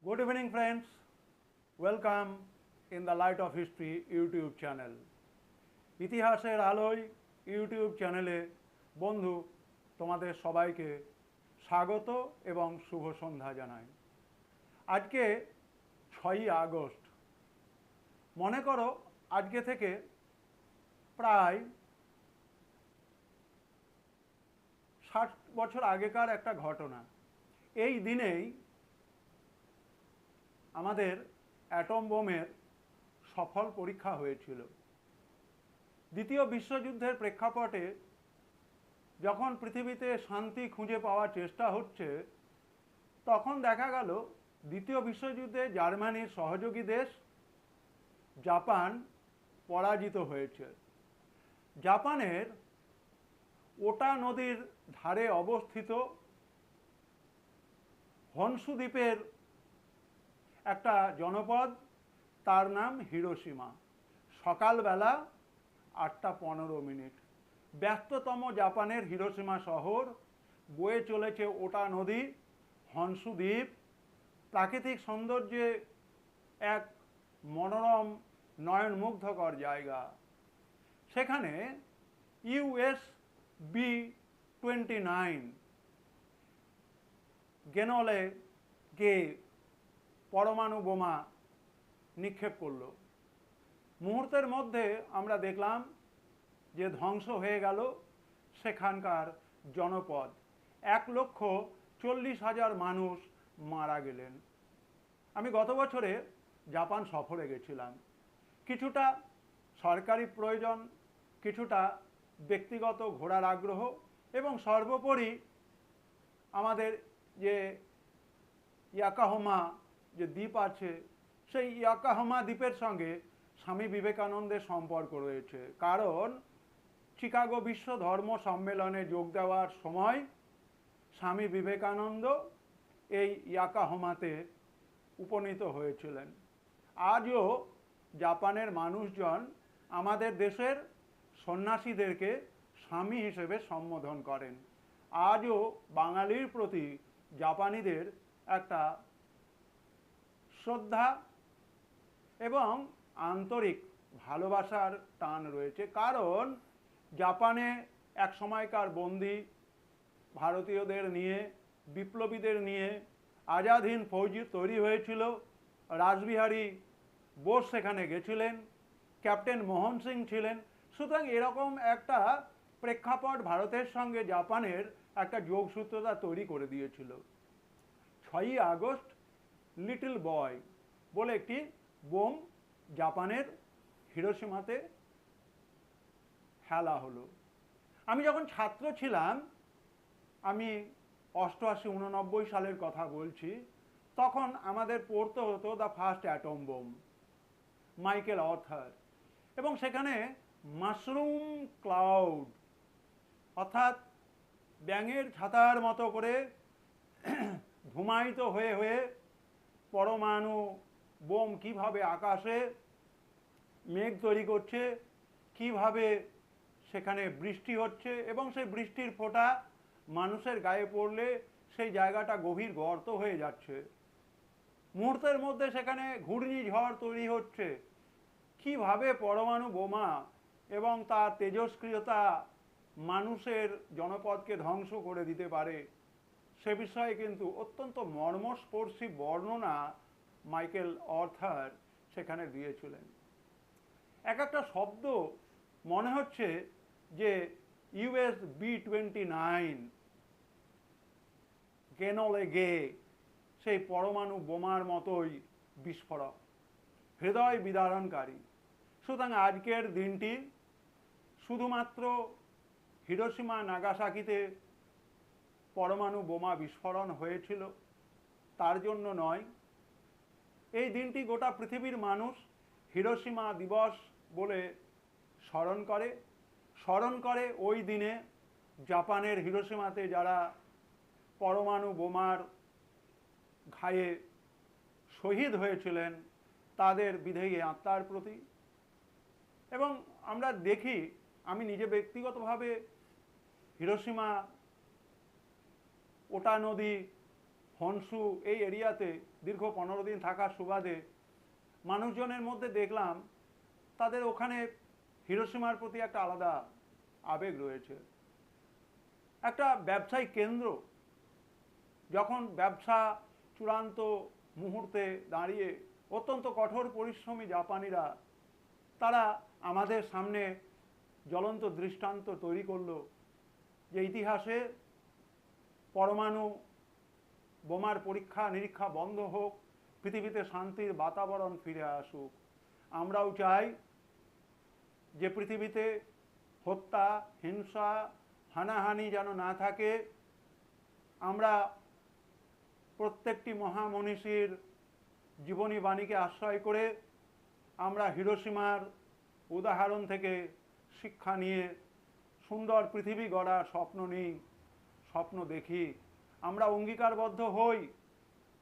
Good evening, friends. Welcome in the Light of History YouTube channel. ইতিহাসের আলোয় YouTube চ্যানেলে বন্ধু তোমাদের সবাইকে স্বাগত এবং শুভ সন্ধ্যা জানাই। আজকে 6ই আগস্ট। মনে করো আজকে থেকে প্রায় 60 বছর আগেকার একটা ঘটনা। এই দিনেই আমাদের অ্যাটম বোমের সফল পরীক্ষা হয়েছিল। দ্বিতীয় বিশ্বযুদ্ধের প্রেক্ষাপটে যখন পৃথিবীতে শান্তি খুঁজে পাওয়ার চেষ্টা হচ্ছে, তখন দেখা গেল দ্বিতীয় বিশ্বযুদ্ধে জার্মানির সহযোগী দেশ জাপান পরাজিত হয়েছে। জাপানের ওটা নদীর ধারে অবস্থিত হনসু দ্বীপের একটা জনপদ, তার নাম হিরোশিমা। সকালবেলা 8:15। ব্যস্ততম জাপানের হিরোশিমা শহর, বয়ে চলেছে ওটা নদী, হনসু দ্বীপ, প্রাকৃতিক সৌন্দর্যে এক মনোরম নয়নমুগ্ধকর জায়গা। সেখানে ইউএস B-29 গেনলে গে পরমাণু বোমা নিক্ষেপ করল। মুহূর্তের মধ্যে আমরা দেখলাম যে ধ্বংস হয়ে গেল সেখানকার জনপদ। 1,40,000 মানুষ মারা গেলেন। আমি গত বছরে জাপান সফরে গেছিলাম। কিছুটা সরকারি প্রয়োজন, কিছুটা ব্যক্তিগত ঘোরার আগ্রহ এবং সর্বোপরি আমাদের যে ইয়াকাহামা যে দ্বীপ আছে, সেই ইয়াকাহামা দ্বীপের সঙ্গে স্বামী বিবেকানন্দের সম্পর্ক রয়েছে। কারণ চিকাগো বিশ্ব ধর্ম সম্মেলনে যোগ দেওয়ার সময় স্বামী বিবেকানন্দ এই ইয়াকাহামাতে উপনীত হয়েছিলেন। আজও জাপানের মানুষজন আমাদের দেশের সন্ন্যাসীদেরকে স্বামী হিসেবে সম্বোধন করেন। আজও বাঙালির প্রতি জাপানিদের একটা শ্রদ্ধা এবং আন্তরিক ভালোবাসার টান রয়েছে। কারণ জাপানে এক সময়কার বন্দি ভারতীয়দের নিয়ে, বিপ্লবীদের নিয়ে আজাদ হিন্দ ফৌজ তৈরি হয়েছিল। রাসবিহারী বোস সেখানে গেছিলেন, ক্যাপ্টেন মোহন সিং ছিলেন। সুতরাং এরকম একটা প্রেক্ষাপট ভারতের সঙ্গে জাপানের একটা যোগসূত্রতা তৈরি করে দিয়েছিল। 6ই আগস্ট লিটল বয় বলে একটি বোম জাপানের হিরোশিমাতে ফেলা হলো। আমি যখন ছাত্র ছিলাম, আমি 88-89 সালের কথা বলছি, তখন আমাদের পড়তে হতো the first atom bomb, Michael Arthur. এবং সেখানে মাশরুম ক্লাউড, অর্থাৎ ব্যাঙের ছাতার মতো করে ধুমায়িত হয়ে হয়ে পরমাণু বোম কিভাবে আকাশে মেঘ তৈরি করছে, কিভাবে সেখানে বৃষ্টি হচ্ছে এবং সেই বৃষ্টির ফোঁটা মানুষের গায়ে পড়লে সেই জায়গাটা গভীর গর্ত হয়ে যাচ্ছে। মুহূর্তের মধ্যে সেখানে ঘূর্ণিঝড় তৈরি হচ্ছে। কিভাবে পরমাণু বোমা এবং তার তেজস্ক্রিয়তা মানুষের জনপদকে ধ্বংস করে দিতে পারে, সে বিষয়ে কিন্তু অত্যন্ত মর্মস্পর্শী বর্ণনা মাইকেল অর্থার সেখানে দিয়েছিলেন। এক একটা শব্দ মনে হচ্ছে যে ইউএস B-29 গেনলে গে সেই পরমাণু বোমার মতোই বিস্ফোরক, হৃদয় বিদারণকারী। সুতরাং আজকের দিনটি শুধুমাত্র হিরোশিমা নাগাসাকিতে পরমাণু বোমা বিস্ফোরণ হয়েছিল তার জন্য নয়। এই দিনটি গোটা পৃথিবীর মানুষ হিরোশিমা দিবস বলে স্মরণ করে ওই দিনে জাপানের হিরোশিমাতে যারা পরমাণু বোমার ঘায়ে শহীদ হয়েছিলেন তাদের বিধেয়ী আত্মার প্রতি। এবং আমরা দেখি, আমি নিজে ব্যক্তিগতভাবে হিরোশিমা, ওটা নদী হনসু এই এরিয়াতে দীর্ঘ 15 দিন থাকার সুবাদে মানুষজনের মধ্যে দেখলাম তাদের ওখানে হিরোশিমার প্রতি একটা আলাদা আবেগ রয়েছে। একটা ব্যবসায়িক কেন্দ্র, যখন ব্যবসা চূড়ান্ত মুহূর্তে দাঁড়িয়ে অত্যন্ত কঠোর পরিশ্রমী জাপানিরা তারা আমাদের সামনে জ্বলন্ত দৃষ্টান্ত তৈরি করলো যে ইতিহাসে পরমাণু বোমার পরীক্ষা নিরীক্ষা বন্ধ হোক, পৃথিবীতে শান্তির বাতাবরণ ফিরে আসুক। আমরাও চাই যে পৃথিবীতে হত্যা, হিংসা, হানাহানি যেন না থাকে। আমরা প্রত্যেকটি মহামনীষীর জীবনী বাণীকে আশ্রয় করে আমরা হিরোশিমার উদাহরণ থেকে শিক্ষা নিয়ে সুন্দর পৃথিবী গড়ার স্বপ্ন নিই, স্বপ্ন দেখি। আমরা অঙ্গীকারবদ্ধ হই,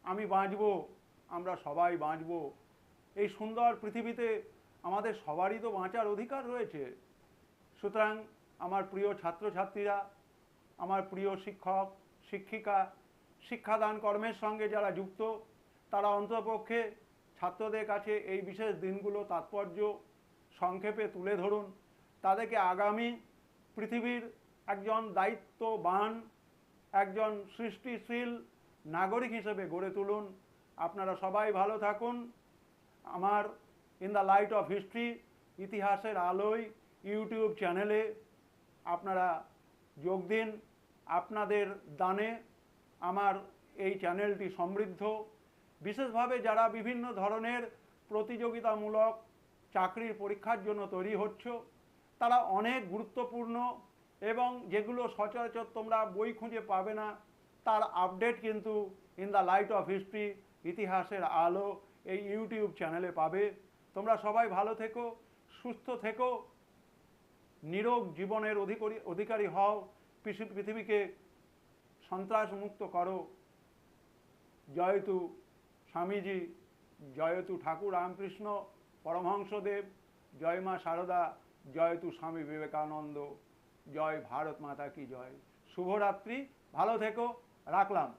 আমি বাঁচব, আমরা সবাই বাঁচব। এই সুন্দর পৃথিবীতে আমাদের সবারই তো বাঁচার অধিকার রয়েছে। সুতরাং আমার প্রিয় ছাত্রছাত্রীরা, আমার প্রিয় শিক্ষক শিক্ষিকা, শিক্ষাদান কর্মের সঙ্গে যারা যুক্ত, তারা অন্ততপক্ষে ছাত্রদের কাছে এই বিশেষ দিনগুলো তাৎপর্য সংক্ষেপে তুলে ধরুন। তাদেরকে আগামী পৃথিবীর একজন দায়িত্ববান, একজন সৃষ্টিশীল নাগরিক হিসেবে গড়ে তুলুন। আপনারা সবাই ভালো থাকুন। আমার in the light off history, ইতিহাসের আলোয় ইউটিউব চ্যানেলে আপনারা যোগ দিন। আপনাদের দানে আমার এই চ্যানেলটি সমৃদ্ধ। বিশেষভাবে যারা বিভিন্ন ধরনের প্রতিযোগিতামূলক চাকরির পরীক্ষার জন্য তৈরি হচ্ছ, তারা অনেক গুরুত্বপূর্ণ এবং যেগুলো সচরাচর তোমরা বই খুঁজে পাবে না, তার আপডেট কিন্তু in the light off history, ইতিহাসের আলো এই ইউটিউব চ্যানেলে পাবে। তোমরা সবাই ভালো থেকো, সুস্থ থেকো, নিরোগ জীবনের অধিকারী হও, পৃথিবীকে সন্ত্রাসমুক্ত করো। জয়তু স্বামীজি, জয়তু ঠাকুর রামকৃষ্ণ পরমহংসদেব, জয় মা সারদা, জয়তু স্বামী বিবেকানন্দ, জয় ভারত মাতা কি জয়। শুভরাত্রি, ভালো থেকো, রাখলাম।